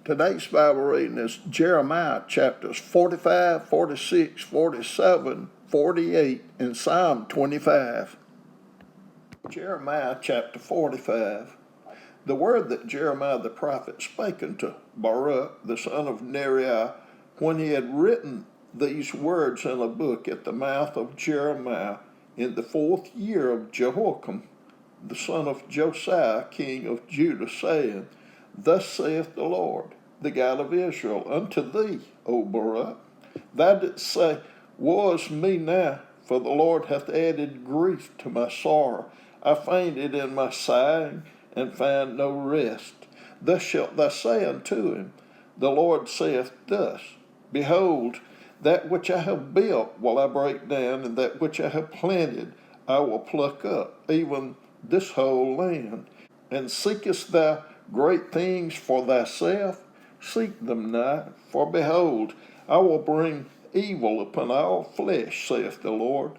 Today's Bible reading is Jeremiah chapters 45, 46, 47, 48, and Psalm 25. Jeremiah chapter 45. The word that Jeremiah the prophet spake unto Baruch the son of Neriah, when he had written these words in a book at the mouth of Jeremiah in the 4th year of Jehoiakim, the son of Josiah, king of Judah, saying, Thus saith the Lord, the God of Israel, unto thee, O Baruch, thou didst say, Woe is me now, for the Lord hath added grief to my sorrow. I fainted in my sighing, and found no rest. Thus shalt thou say unto him, The Lord saith thus, Behold, that which I have built will I break down, and that which I have planted I will pluck up, even this whole land. And seekest thou great things for thyself? Seek them not, for behold, I will bring evil upon all flesh, saith the Lord.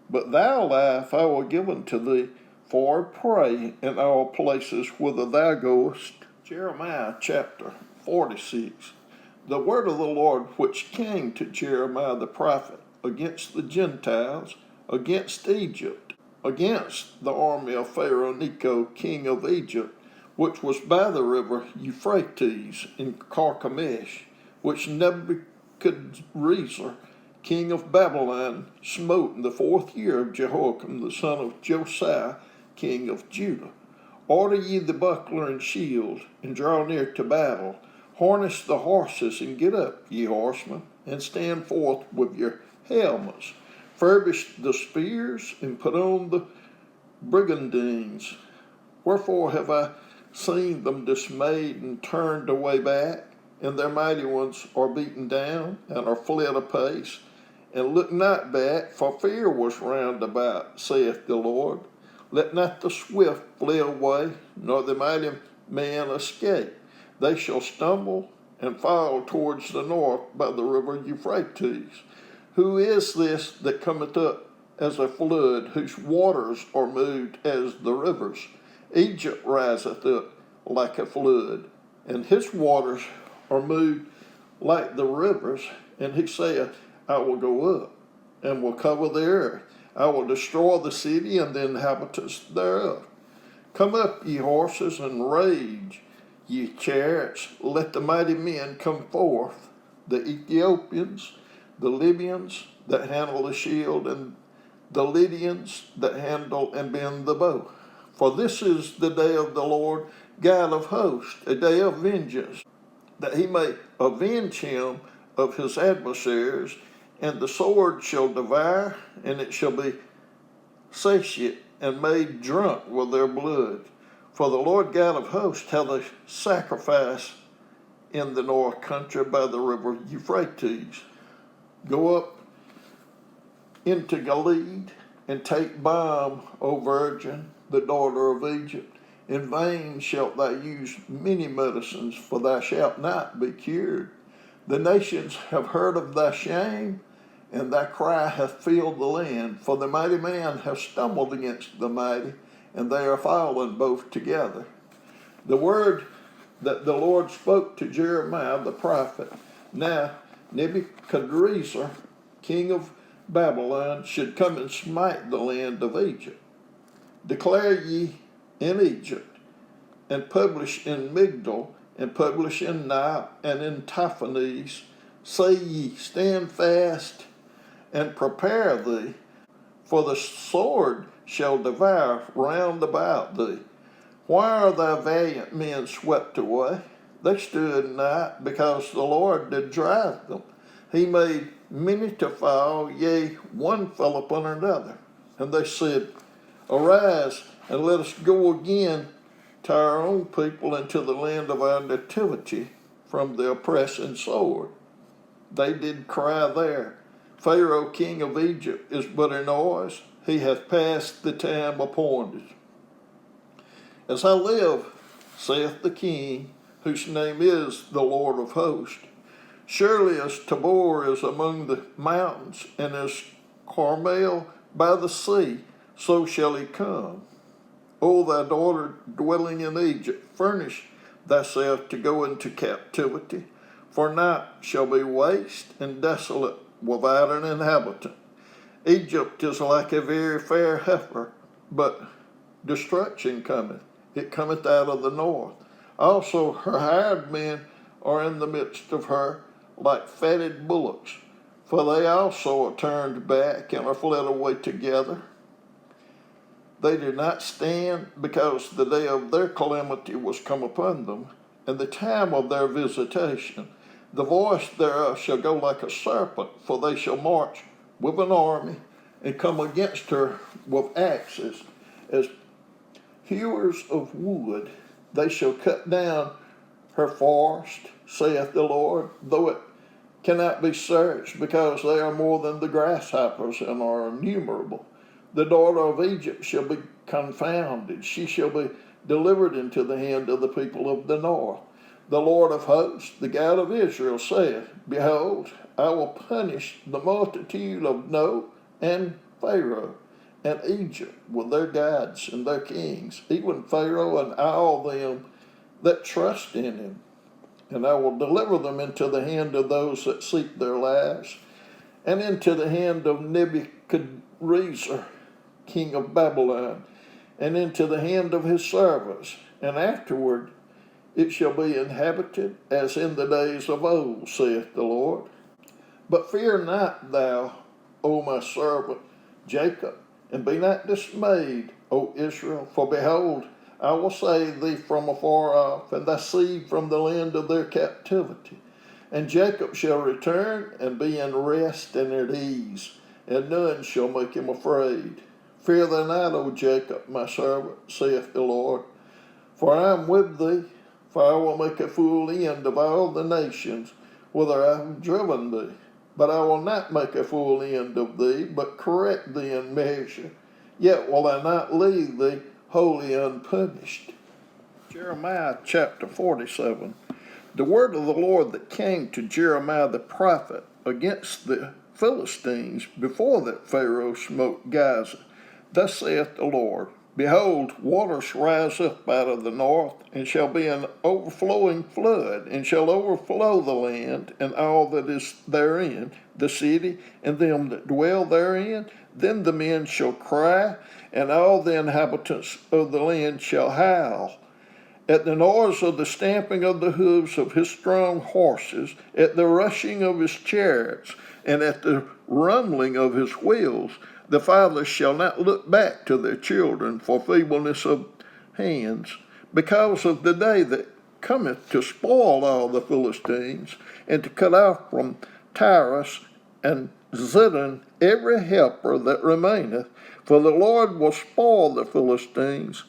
But thy life I will give unto thee for a prey in all places whither thou goest. Jeremiah chapter 46. The word of the Lord which came to Jeremiah the prophet against the Gentiles, against Egypt, against the army of Pharaoh Necho, king of Egypt, which was by the river Euphrates in Carchemish, which Nebuchadrezzar, king of Babylon, smote in the 4th year of Jehoiakim, the son of Josiah, king of Judah. Order ye the buckler and shield, and draw near to battle. Harness the horses, and get up, ye horsemen, and stand forth with your helmets. Furbish the spears, and put on the brigandines. Wherefore have I seen them dismayed and turned away back, and their mighty ones are beaten down, and are fled apace, and look not back, for fear was round about, saith the Lord. Let not the swift flee away, nor the mighty man escape. They shall stumble and fall towards the north by the river Euphrates. Who is this that cometh up as a flood, whose waters are moved as the rivers? Egypt riseth up like a flood, and his waters are moved like the rivers. And he saith, I will go up, and will cover the earth. I will destroy the city and the inhabitants thereof. Come up, ye horses, and rage, ye chariots. Let the mighty men come forth, the Ethiopians, the Libyans that handle the shield, and the Lydians that handle and bend the bow. For this is the day of the Lord God of hosts, a day of vengeance, that he may avenge him of his adversaries, and the sword shall devour, and it shall be satiate and made drunk with their blood. For the Lord God of hosts hath a sacrifice in the north country by the river Euphrates. Go up into Gilead, and take balm, O virgin, the daughter of Egypt. In vain shalt thou use many medicines, for thou shalt not be cured. The nations have heard of thy shame, and thy cry hath filled the land. For the mighty man hath stumbled against the mighty, and they are fallen both together. The word that the Lord spoke to Jeremiah the prophet. Now Nebuchadrezzar, king of Babylon, should come and smite the land of Egypt. Declare ye in Egypt, and publish in Migdol, and publish in Nap, and in Tahpanhes. Say ye, stand fast, and prepare thee, for the sword shall devour round about thee. Why are thy valiant men swept away? They stood not, because the Lord did drive them. He made many to fall, yea, one fell upon another. And they said, Arise, and let us go again to our own people, and to the land of our nativity, from the oppressing sword. They did cry there, Pharaoh king of Egypt is but a noise, he hath passed the time appointed. As I live, saith the King, whose name is the Lord of hosts, surely as Tabor is among the mountains, and as Carmel by the sea, so shall he come. O thy daughter dwelling in Egypt, furnish thyself to go into captivity, for night shall be waste and desolate without an inhabitant. Egypt is like a very fair heifer, but destruction cometh. It cometh out of the north. Also her hired men are in the midst of her, like fatted bullocks, for they also are turned back and are fled away together. They did not stand, because the day of their calamity was come upon them, and the time of their visitation. The voice thereof shall go like a serpent, for they shall march with an army, and come against her with axes, as hewers of wood. They shall cut down her forest, saith the Lord, though it cannot be searched, because they are more than the grasshoppers and are innumerable. The daughter of Egypt shall be confounded. She shall be delivered into the hand of the people of the north. The Lord of hosts, the God of Israel, saith, Behold, I will punish the multitude of No and Pharaoh and Egypt with their gods and their kings, even Pharaoh and all them that trust in him. And I will deliver them into the hand of those that seek their lives, and into the hand of Nebuchadrezzar, king of Babylon, and into the hand of his servants. And afterward it shall be inhabited as in the days of old, saith the Lord. But fear not thou, O my servant Jacob, and be not dismayed, O Israel, for behold, I will save thee from afar off, and thy seed from the land of their captivity. And Jacob shall return and be in rest and at ease, and none shall make him afraid. Fear thou not, O Jacob, my servant, saith the Lord, for I am with thee, for I will make a full end of all the nations whither I have driven thee. But I will not make a full end of thee, but correct thee in measure. Yet will I not leave thee wholly unpunished. Jeremiah chapter 47. The word of the Lord that came to Jeremiah the prophet against the Philistines before that Pharaoh smote Gaza. Thus saith the Lord, Behold, waters rise up out of the north, and shall be an overflowing flood, and shall overflow the land, and all that is therein, the city, and them that dwell therein. Then the men shall cry, and all the inhabitants of the land shall howl. At the noise of the stamping of the hoofs of his strong horses, at the rushing of his chariots, and at the rumbling of his wheels, the fathers shall not look back to their children for feebleness of hands, because of the day that cometh to spoil all the Philistines, and to cut off from Tyrus and Zidon every helper that remaineth. For the Lord will spoil the Philistines,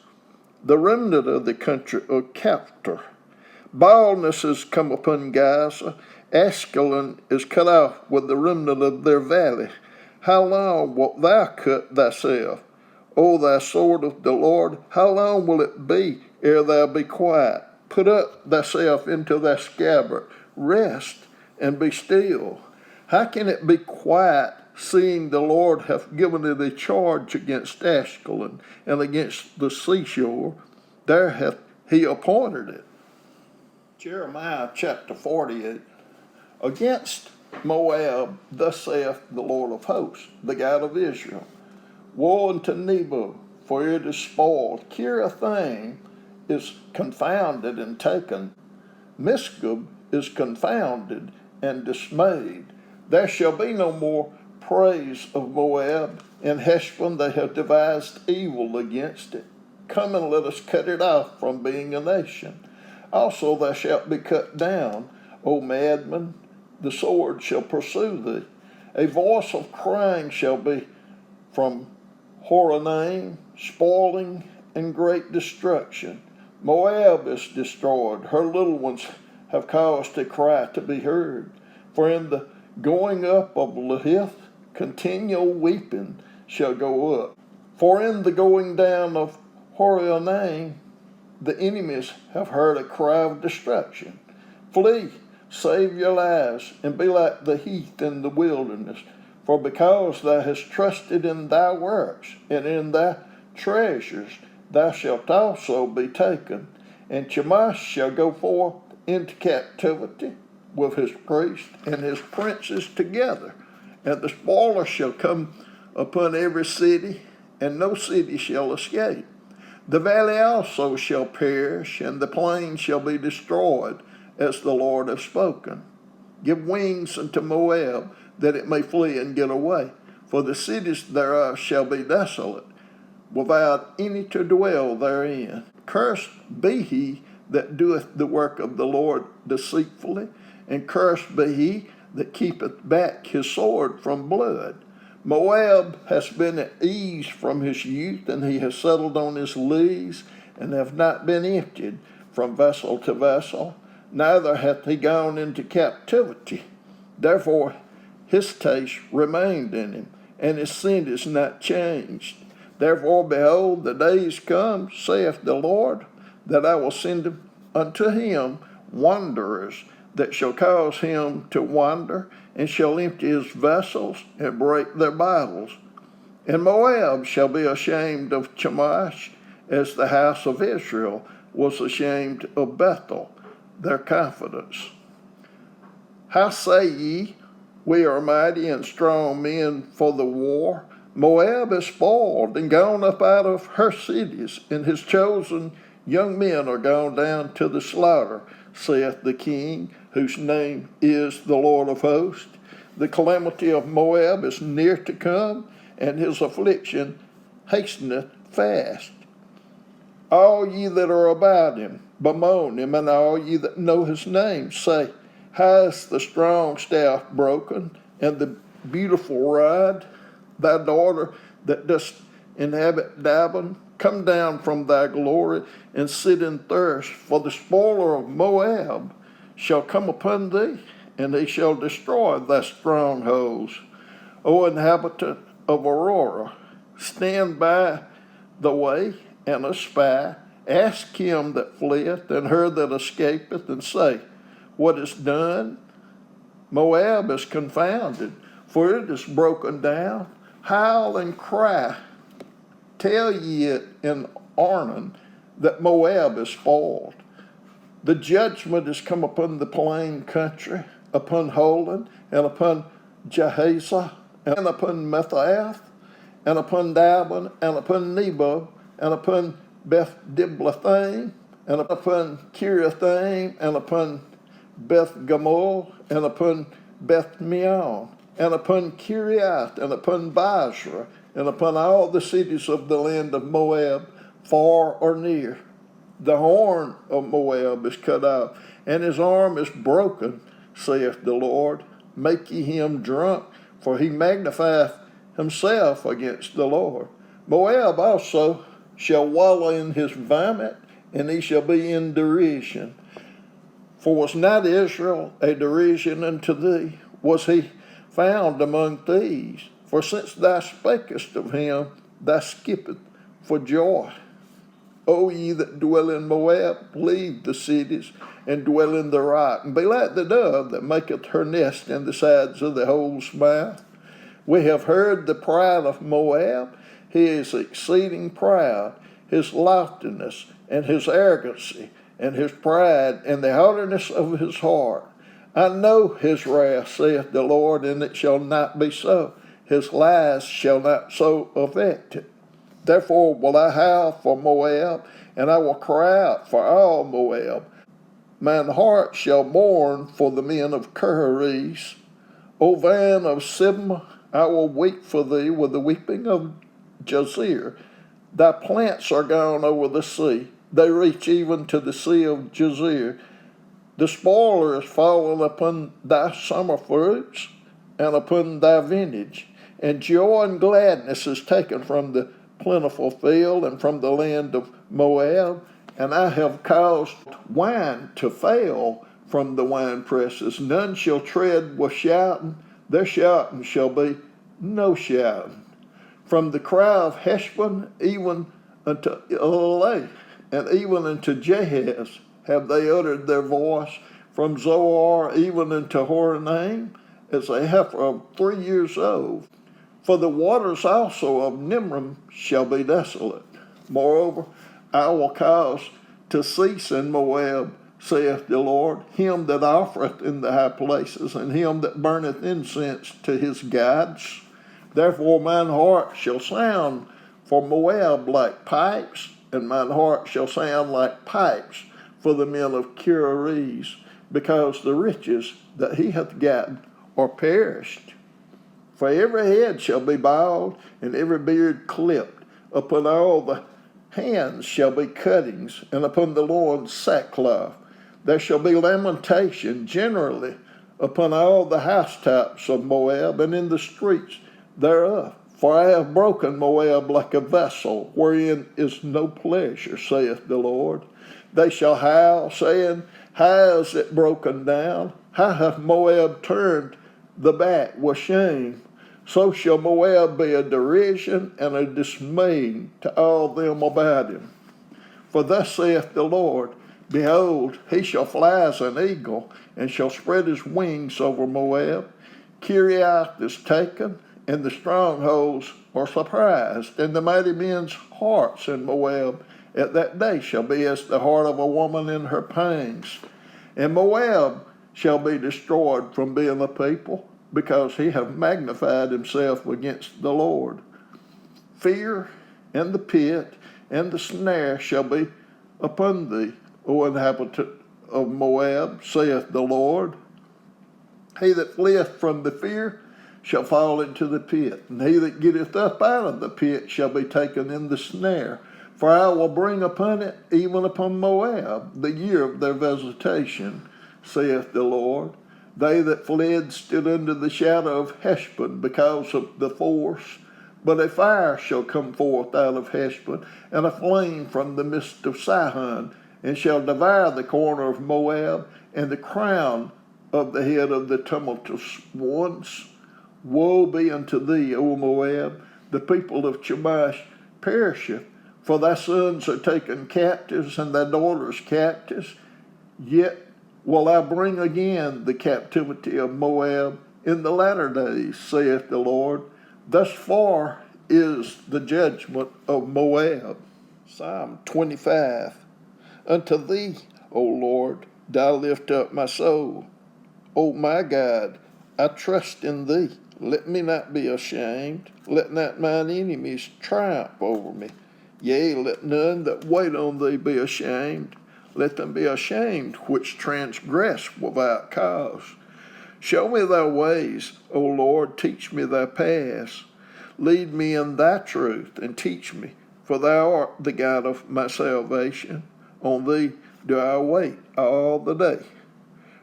the remnant of the country of Captor. Baldness is come upon Gaza. Askelon is cut off with the remnant of their valley. How long wilt thou cut thyself, O thou sword of the Lord? How long will it be ere thou be quiet? Put up thyself into thy scabbard. Rest and be still. How can it be quiet, seeing the Lord hath given it a charge against Askelon and against the seashore? There hath he appointed it. Jeremiah chapter 48. Against Moab, thus saith the Lord of hosts, the God of Israel, Woe unto Nebo, for it is spoiled. Kiriathaim is confounded and taken. Misgab is confounded and dismayed. There shall be no more praise of Moab. In Heshbon they have devised evil against it. Come and let us cut it off from being a nation. Also thou shalt be cut down, O madman. The sword shall pursue thee. A voice of crying shall be from Horonaim, spoiling and great destruction. Moab is destroyed. Her little ones have caused a cry to be heard. For in the going up of Lehith, continual weeping shall go up. For in the going down of Horonaim, the enemies have heard a cry of destruction. Flee. Save your lives, and be like the heath in the wilderness. For because thou hast trusted in thy works, and in thy treasures, thou shalt also be taken. And Chemosh shall go forth into captivity with his priests and his princes together. And the spoiler shall come upon every city, and no city shall escape. The valley also shall perish, and the plain shall be destroyed, as the Lord hath spoken. Give wings unto Moab, that it may flee and get away. For the cities thereof shall be desolate, without any to dwell therein. Cursed be he that doeth the work of the Lord deceitfully, and cursed be he that keepeth back his sword from blood. Moab has been at ease from his youth, and he has settled on his lees, and have not been emptied from vessel to vessel, neither hath he gone into captivity. Therefore his taste remained in him, and his sin is not changed. Therefore, behold, the days come, saith the Lord, that I will send unto him wanderers, that shall cause him to wander, and shall empty his vessels, and break their bottles. And Moab shall be ashamed of Chemosh, as the house of Israel was ashamed of Bethel, their confidence. How say ye, we are mighty and strong men for the war? Moab is spoiled and gone up out of her cities, and his chosen young men are gone down to the slaughter, saith the King, whose name is the Lord of hosts. The calamity of Moab is near to come, and his affliction hasteneth fast. All ye that are about him, bemoan him, and all ye that know his name, say, how is the strong staff broken, and the beautiful rod? Thy daughter that dost inhabit Dibon, come down from thy glory, and sit in thirst, for the spoiler of Moab shall come upon thee, and he shall destroy thy strongholds. O inhabitant of Aurora, stand by the way and espy, ask him that fleeth, and her that escapeth, and say, what is done? Moab is confounded, for it is broken down. Howl and cry, tell ye it in Arnon, that Moab is spoiled. The judgment is come upon the plain country, upon Holon, and upon Jahaziah, and upon Methath, and upon Dibon, and upon Nebo, and upon Beth Diblathaim, and upon Kiriathaim, and upon Beth Gamul, and upon Beth Meon, and upon Kiriath, and upon Basra, and upon all the cities of the land of Moab, far or near. The horn of Moab is cut off, and his arm is broken, saith the Lord. Make ye him drunk, for he magnifieth himself against the Lord. Moab also shall wallow in his vomit, and he shall be in derision. For was not Israel a derision unto thee? Was he found among thieves? For since thou spakest of him, thou skippest for joy. O ye that dwell in Moab, leave the cities, and dwell in the rock, and be like the dove that maketh her nest in the sides of the hole's mouth. We have heard the pride of Moab. He is exceeding proud, his loftiness, and his arrogancy, and his pride, and the haughtiness of his heart. I know his wrath, saith the Lord, and it shall not be so. His lies shall not so affect it. Therefore will I howl for Moab, and I will cry out for all Moab. Mine heart shall mourn for the men of Kiriath. O van of Sibmah, I will weep for thee with the weeping of Jazer. Thy plants are gone over the sea. They reach even to the sea of Jazer. The spoiler is fallen upon thy summer fruits, and upon thy vintage. And joy and gladness is taken from the plentiful field, and from the land of Moab. And I have caused wine to fail from the wine presses. None shall tread with shouting. Their shouting shall be no shouting. From the cry of Heshbon even unto Eleh, and even unto Jahaz have they uttered their voice. From Zoar even unto Horonaim, as a heifer of 3 years old. For the waters also of Nimrim shall be desolate. Moreover, I will cause to cease in Moab, saith the Lord, him that offereth in the high places, and him that burneth incense to his gods. Therefore mine heart shall sound for Moab like pipes, and mine heart shall sound like pipes for the men of Kiriz, because the riches that he hath gotten are perished. For every head shall be bald, and every beard clipped. Upon all the hands shall be cuttings, and upon the loins sackcloth. There shall be lamentation generally upon all the housetops of Moab, and in the streets thereof. For I have broken Moab like a vessel, wherein is no pleasure, saith the Lord. They shall howl, saying, how is it broken down? How hath Moab turned the back with shame? So shall Moab be a derision and a dismay to all them about him. For thus saith the Lord, behold, he shall fly as an eagle, and shall spread his wings over Moab. Kiriath is taken, and the strongholds are surprised, and the mighty men's hearts in Moab at that day shall be as the heart of a woman in her pangs. And Moab shall be destroyed from being a people, because he hath magnified himself against the Lord. Fear and the pit and the snare shall be upon thee, O inhabitant of Moab, saith the Lord. He that fleeth from the fear shall fall into the pit, and he that getteth up out of the pit shall be taken in the snare. For I will bring upon it, even upon Moab, the year of their visitation, saith the Lord. They that fled stood under the shadow of Heshbon because of the force. But a fire shall come forth out of Heshbon, and a flame from the midst of Sihon, and shall devour the corner of Moab, and the crown of the head of the tumultuous ones. Woe be unto thee, O Moab! The people of Chemosh perisheth, for thy sons are taken captives, and thy daughters captives. Yet will I bring again the captivity of Moab in the latter days, saith the Lord. Thus far is the judgment of Moab. Psalm 25. Unto thee, O Lord, do I lift up my soul. O my God, I trust in thee. Let me not be ashamed. Let not mine enemies triumph over me. Yea, let none that wait on thee be ashamed. Let them be ashamed which transgress without cause. Show me thy ways, O Lord, teach me thy paths. Lead me in thy truth, and teach me, for thou art the God of my salvation. On thee do I wait all the day.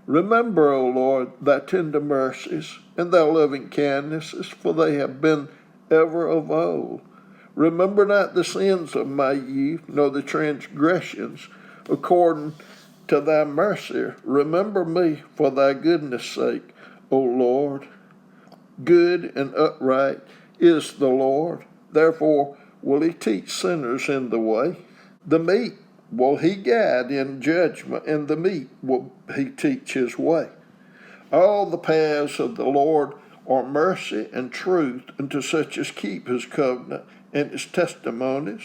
Remember, O Lord, thy tender mercies, and thy loving kindnesses, for they have been ever of old. Remember not the sins of my youth, nor the transgressions. According to thy mercy, remember me for thy goodness' sake, O Lord. Good and upright is the Lord, therefore will he teach sinners in the way. The meek will he guide in judgment, and the meek will he teach his way. All the paths of the Lord are mercy and truth unto such as keep his covenant and his testimonies.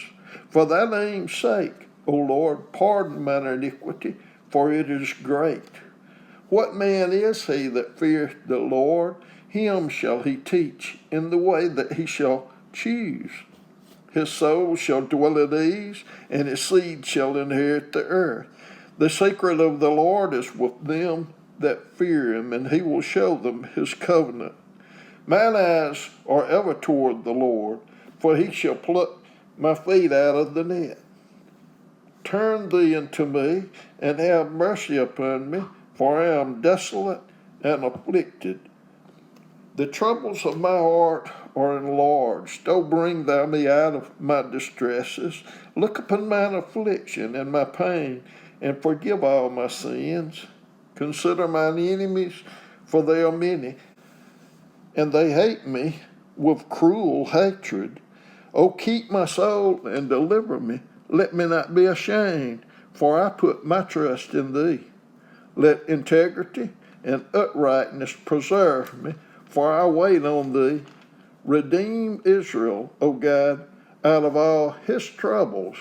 For thy name's sake, O Lord, pardon mine iniquity, for it is great. What man is he that feareth the Lord? Him shall he teach in the way that he shall choose. His soul shall dwell at ease, and his seed shall inherit the earth. The secret of the Lord is with them that fear him, and he will show them his covenant. Mine eyes are ever toward the Lord, for he shall pluck my feet out of the net. Turn thee unto me, and have mercy upon me, for I am desolate and afflicted. The troubles of my heart are enlarged. O bring thou me out of my distresses. Look upon mine affliction and my pain, and forgive all my sins. Consider mine enemies, for they are many, and they hate me with cruel hatred. O keep my soul and deliver me. Let me not be ashamed, for I put my trust in thee. Let integrity and uprightness preserve me, for I wait on thee. Redeem Israel, O God, out of all his troubles.